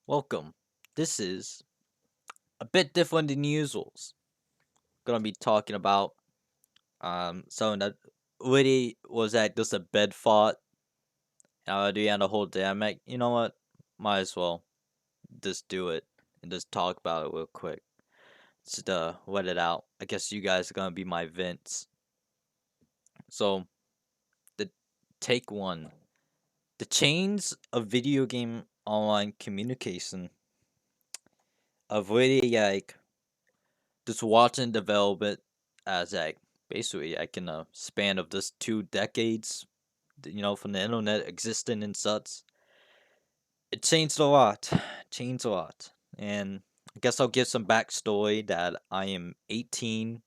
Welcome. This is a bit different than usuals. Gonna be talking about something that really was at just a bed thought at the end of the whole day. I'm like, you know what? Might as well just do it and just talk about it real quick. Just let it out. I guess you guys are gonna be my vents. So the take one. The chains of video game online communication of really like just watching development as like basically like in a span of just 2 decades, from the internet existing and such. It changed a lot. Changed a lot. And I guess I'll give some backstory that I am 18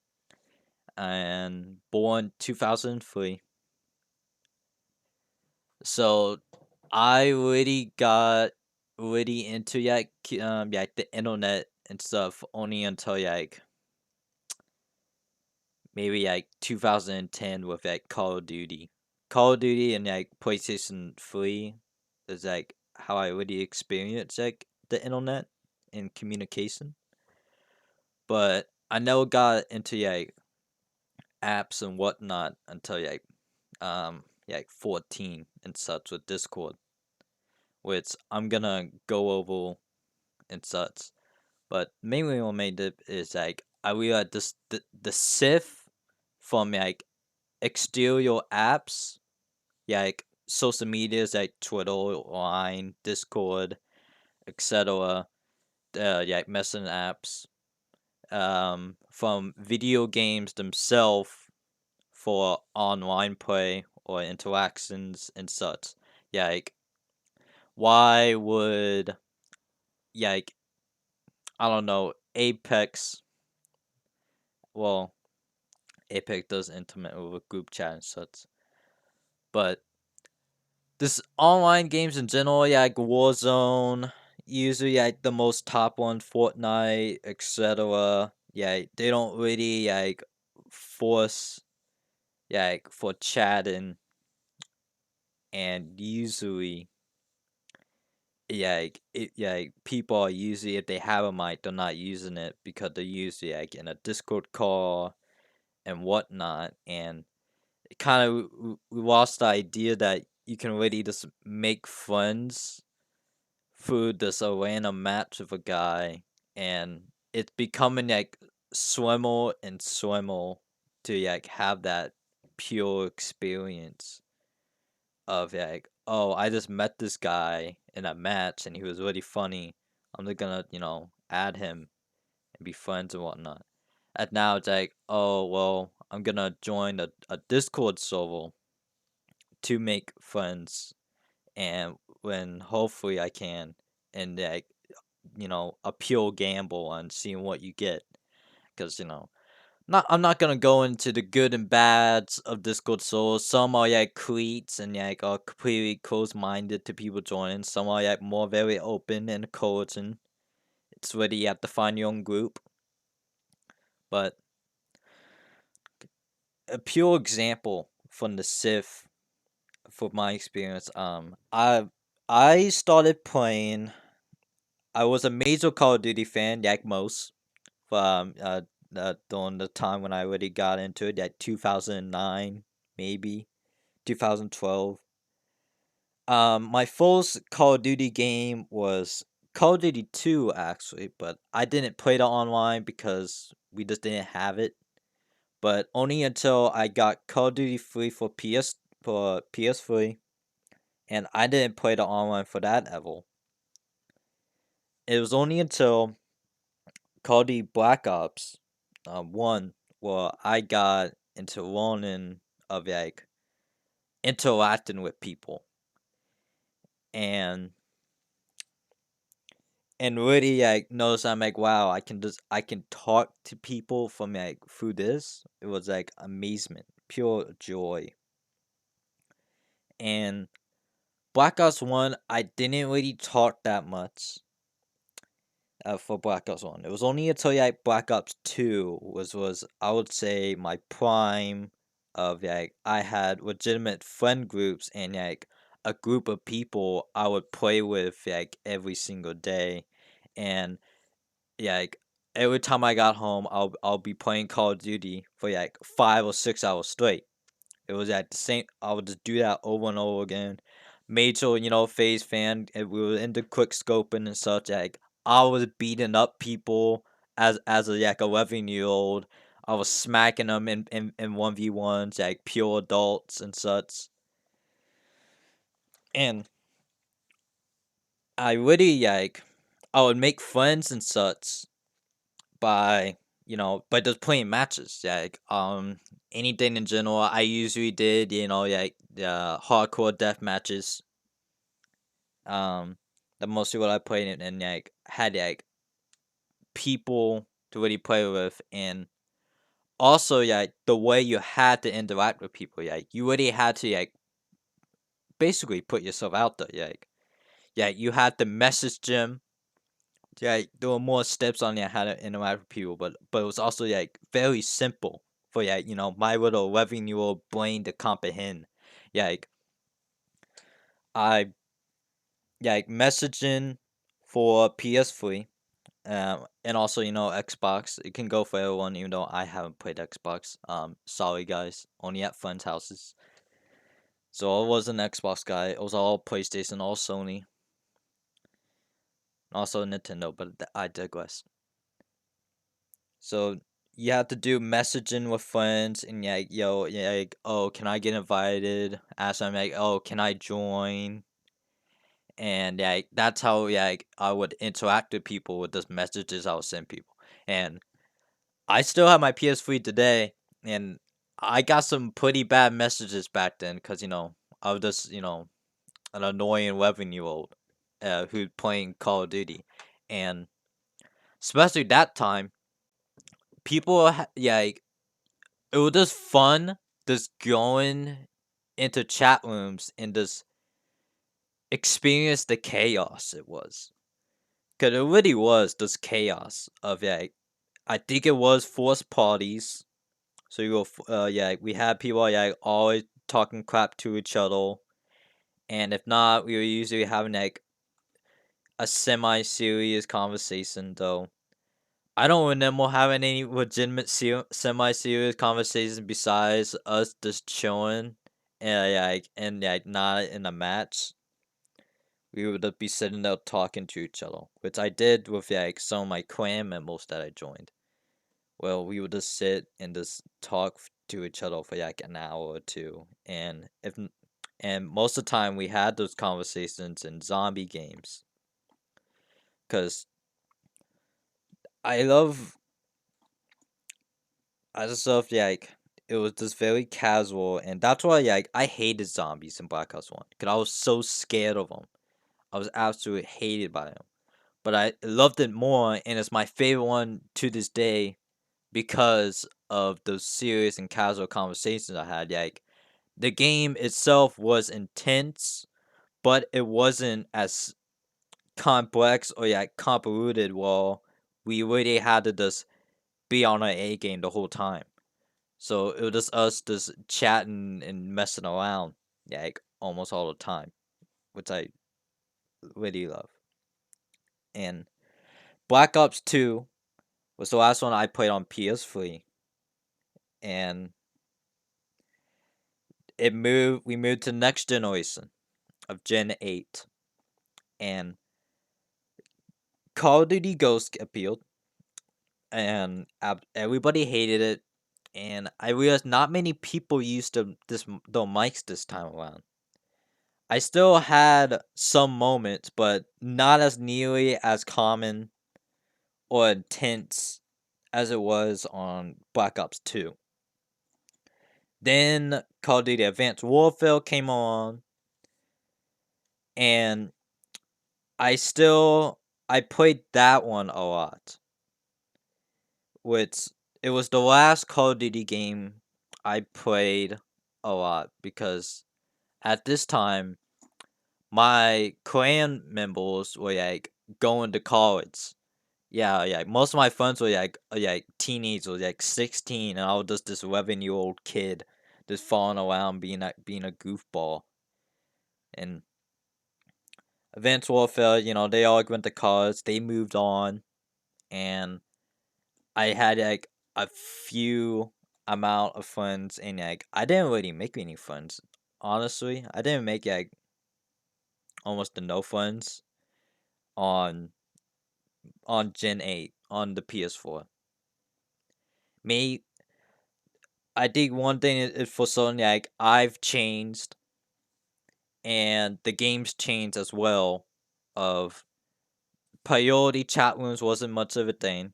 and born 2003. So I really got really into like the internet and stuff only until like maybe like 2010 with like Call of Duty. Call of Duty and like PlayStation 3 is like how I really experienced like the internet and communication. But I never got into like apps and whatnot until like 14 and such with Discord, which I'm gonna go over and such. But mainly what made it is like I realized the sift from like exterior apps, yeah, like social medias like Twitter, Line, Discord, etc. Yeah, like messaging apps. From video games themselves for online play or interactions and such. Yeah, like why would like I don't know Apex? Well, Apex does intimate with group chat and such, but this online games in general, yeah, like Warzone, usually like the most top one, Fortnite, etc. Yeah, they don't really like force like for chatting, and usually people are usually if they have a mic, they're not using it because they're usually like in a Discord call and whatnot, and it kind of we lost the idea that you can really just make friends through this random match with a guy, and it's becoming like swimmer and swimmer to like have that pure experience of like, oh, I just met this guy in a match and he was really funny. I'm just gonna, add him and be friends and whatnot. And now it's like, oh well, I'm gonna join a Discord server to make friends, and when hopefully I can, and like a pure gamble on seeing what you get, because not I'm not gonna go into the good and bads of Discord souls. Some are like creeps and like are completely close minded to people joining. Some are like more very open and encouraging. It's whether you have to find your own group. But a pure example from the Sith, for my experience, I started playing. I was a major Call of Duty fan, like most, um, uh, during the time when I really got into it, like 2009, maybe 2012. My first Call of Duty game was Call of Duty 2 actually, but I didn't play the online because we just didn't have it. But only until I got Call of Duty 3 for PS3, and I didn't play the online for that ever. It was only until Call of Duty Black Ops 1 where I got into learning of like interacting with people, and really like notice I'm like, wow, I can talk to people from like through this. It was like amazement, pure joy. And Black Ops 1, I didn't really talk that much for Black Ops 1. It was only until like Black Ops 2 was I would say my prime of like I had legitimate friend groups and like a group of people I would play with like every single day, and yeah, like every time I got home, I'll be playing Call of Duty for like 5 or 6 hours straight. It was at the same. I would just do that over and over again. Made sure phase fan. And we were into quick scoping and such. Like I was beating up people as a like 11-year-old. I was smacking them in 1v1s, like pure adults and such. And I really like I would make friends and such by by just playing matches. Like anything in general. I usually did like hardcore death matches. Um, that mostly what I played and like had like people to really play with, and also yeah, the way you had to interact with people. Like you really had to like basically put yourself out there. Like yeah, you had to message them. Yeah, there were more steps on how to interact with people, but it was also like very simple for my little 11-year-old brain to comprehend. Yeah, like I like messaging for PS3, and also Xbox. It can go for everyone, even though I haven't played Xbox. Sorry guys, only at friends' houses. So I was an Xbox guy. It was all PlayStation, all Sony, also Nintendo. But I digress. So you have to do messaging with friends and like yeah, like, oh, can I get invited? Ask them like, oh, can I join? And like that's how like I would interact with people with those messages I would send people. And I still have my PS3 today, and I got some pretty bad messages back then because I was just an annoying 11-year-old who's playing Call of Duty, and especially that time, people yeah, like, it was just fun just going into chat rooms and just experience the chaos it was. Cause it really was just chaos of like I think it was forced parties. So yeah, we had people like always talking crap to each other, and if not, we were usually having like a semi-serious conversation. Though I don't remember having any legitimate semi-serious conversations besides us just chilling and not in a match. We would just be sitting there talking to each other, which I did with like some of my clan members that I joined. Well, we would just sit and just talk to each other for like an hour or two, and most of the time we had those conversations in zombie games, cause I love I just love like it was just very casual, and that's why like I hated zombies in Black Ops 1, cause I was so scared of them. I was absolutely hated by them, but I loved it more, and it's my favorite one to this day because of those serious and casual conversations I had. Like the game itself was intense, but it wasn't as complex or convoluted. Well, we really had to just be on our A game the whole time. So it was just us just chatting and messing around, like almost all the time, which I really love. And Black Ops 2 was the last one I played on PS3, and we moved to the next generation of Gen 8, and Call of Duty Ghost appealed, and everybody hated it. And I realized not many people used the mics this time around. I still had some moments, but not as nearly as common or intense as it was on Black Ops 2. Then Call of Duty Advanced Warfare came on, and I played that one a lot. Which it was the last Call of Duty game I played a lot because at this time my clan members were like going to college. Yeah, yeah. Most of my friends were like teenagers, like 16, and I was just this 11-year-old kid just falling around being a goofball. And Advanced Warfare, they all went to college, they moved on, and I had like a few amount of friends, and like I didn't really make any friends. Honestly, I didn't make like almost no friends on Gen 8 on the PS4. Me, I think one thing is for certain, like I've changed, and the game's changed as well. Of priority chat rooms wasn't much of a thing.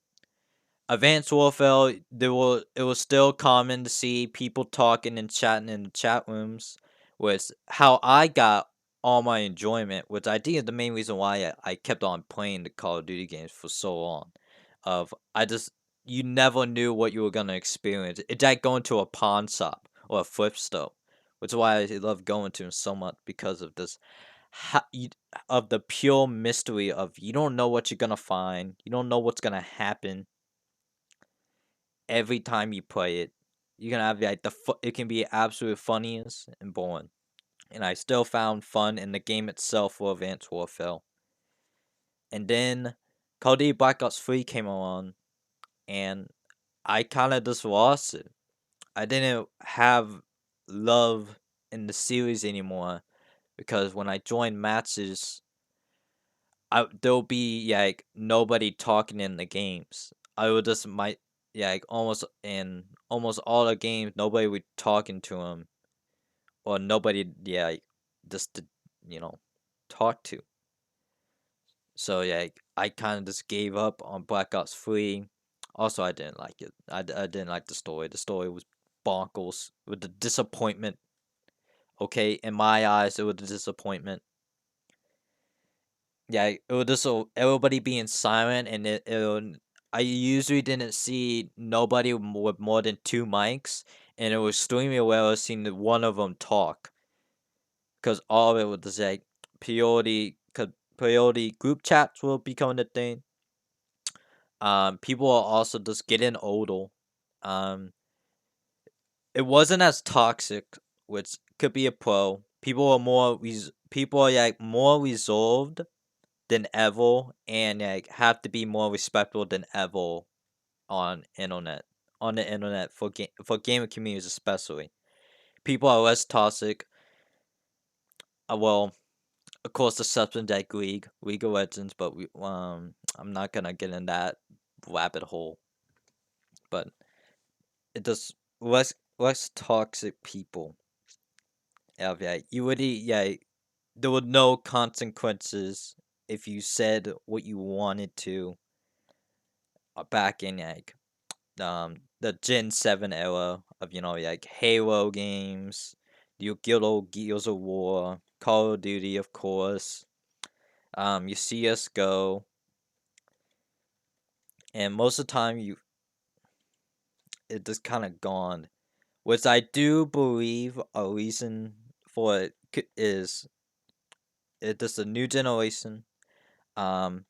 Advanced Warfare, it was still common to see people talking and chatting in the chat rooms, was how I got all my enjoyment, which I think is the main reason why I kept on playing the Call of Duty games for so long. Of I just You never knew what you were gonna experience. It's like going to a pawn shop or a flip store, which is why I love going to them so much because of this of the pure mystery of you don't know what you're gonna find, you don't know what's gonna happen every time you play it. You can have like it can be absolute funniest and boring. And I still found fun in the game itself for Advanced Warfare. And then Call of Duty Black Ops 3 came along, and I kind of just lost it. I didn't have love in the series anymore because when I joined matches, there'll be like nobody talking in the games. I would just might yeah, like almost in almost all the games, nobody would talking to him or nobody like, just to you know talk to. So yeah, I kind of just gave up on Black Ops 3. Also, I didn't like it. I didn't like the story. The story was bonkers with the disappointment. Okay, in my eyes, it was a disappointment. Yeah, it was just everybody being silent, and I usually didn't see nobody with more than two mics, and it was extremely rare seeing one of them talk, because all of it was just like priority group chats will become the thing. People are also just getting older. Um, it wasn't as toxic, which could be a pro. People are like more resolved than ever, and like have to be more respectful than ever on internet on the internet for gaming communities especially. People are less toxic. Well, of course, the substance like League of Legends, but I'm not gonna get in that rabbit hole. But it does less toxic people. Yeah, you would there were no consequences if you said what you wanted to back in like the Gen 7 era of like Halo games, your good old Gears of War, Call of Duty, of course. Your CS:GO, and most of the time it just kind of gone. Which I do believe a reason for it is it just a new generation. Um,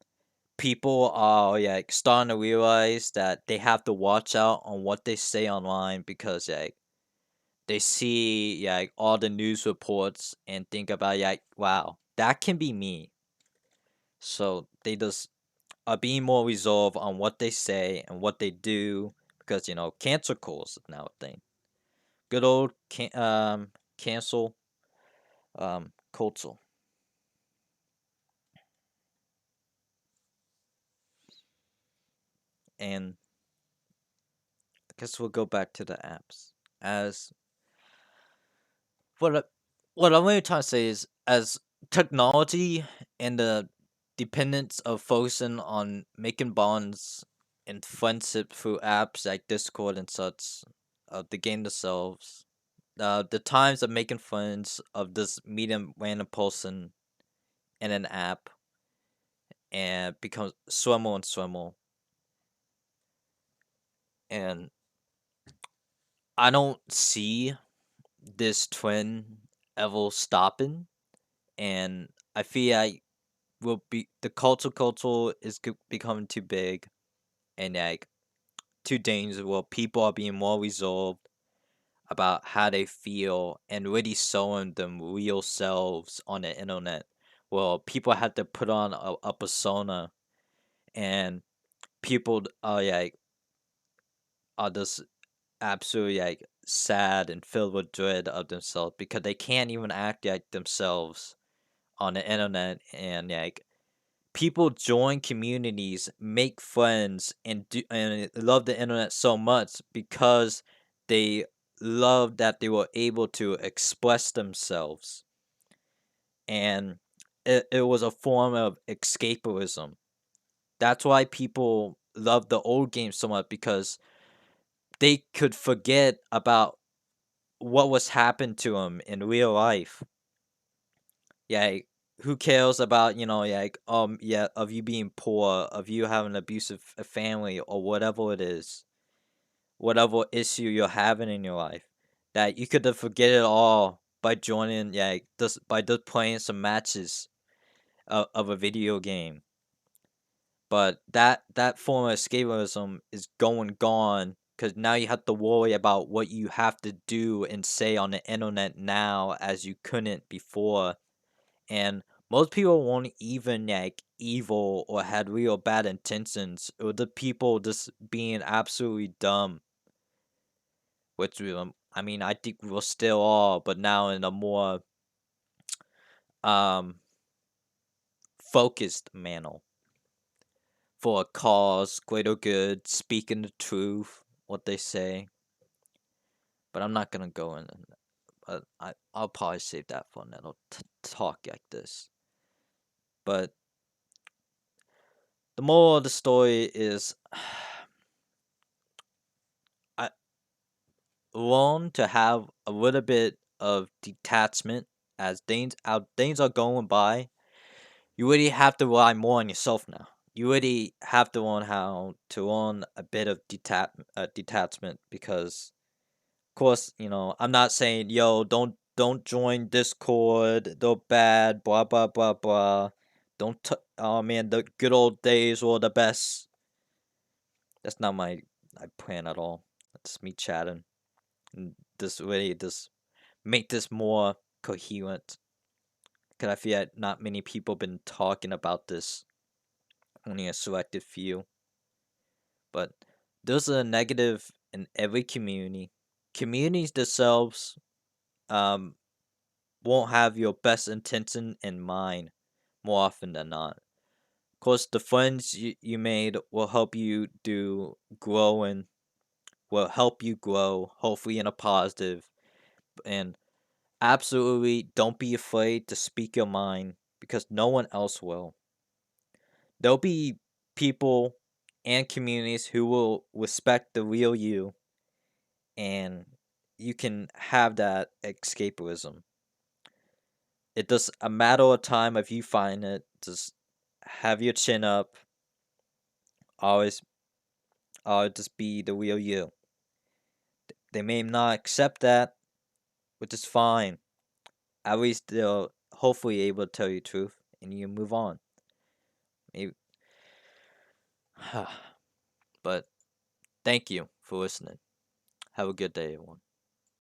People are like starting to realize that they have to watch out on what they say online because like they see like all the news reports and think about like wow, that can be me. So they just are being more resolved on what they say and what they do because cancer calls is now a thing. Good old cancel culture. And I guess we'll go back to the apps. As what I, what I'm really trying to say is, as technology and the dependence of focusing on making bonds and friendship through apps like Discord and such, the game themselves, the times of making friends of this medium random person in an app and becomes swimmer and swimmer. And I don't see this trend ever stopping. And I feel like will be the culture is becoming too big and like too dangerous. Well, people are being more resolved about how they feel and really showing them real selves on the internet. well, people had to put on a persona, and people are just absolutely like sad and filled with dread of themselves because they can't even act like themselves on the internet, and like people join communities, make friends, and love the internet so much because they love that they were able to express themselves, and it was a form of escapism. That's why people love the old games so much, because they could forget about what was happened to them in real life. Yeah, like, who cares about, like, yeah, of you being poor, of you having an abusive family, or whatever it is, whatever issue you're having in your life, that you could just forget it all by joining, yeah, like, just playing some matches of a video game. But that form of escapism is going gone because now you have to worry about what you have to do and say on the internet now as you couldn't before. And most people weren't even like evil or had real bad intentions. It was the people just being absolutely dumb, which I mean, I think we still are, but now in a more um focused manner for a cause, greater good, speaking the truth, what they say. But I'm not gonna go in. I'll probably save that for another talk like this. But the moral of the story is, I learn to have a little bit of detachment as things are going by. You really have to rely more on yourself now. You really have to learn how to learn a bit of detachment, because of course, I'm not saying, yo, don't join Discord, they're bad, blah blah blah blah. Oh man, the good old days were the best. That's not my plan at all. That's me chatting. And this really just make this more coherent. Cause I feel like not many people been talking about this. Only a selected few. But there's a negative in every community. Communities themselves um won't have your best intention in mind more often than not. Of course, the friends you made will help you do growing, will help you grow, hopefully in a positive. And absolutely don't be afraid to speak your mind, because no one else will. There'll be people and communities who will respect the real you, and you can have that escapism. It does a matter of time if you find it. Just have your chin up. Always, just be the real you. They may not accept that, which is fine. At least they'll hopefully able to tell you the truth, and you move on. Maybe, but thank you for listening. Have a good day, everyone.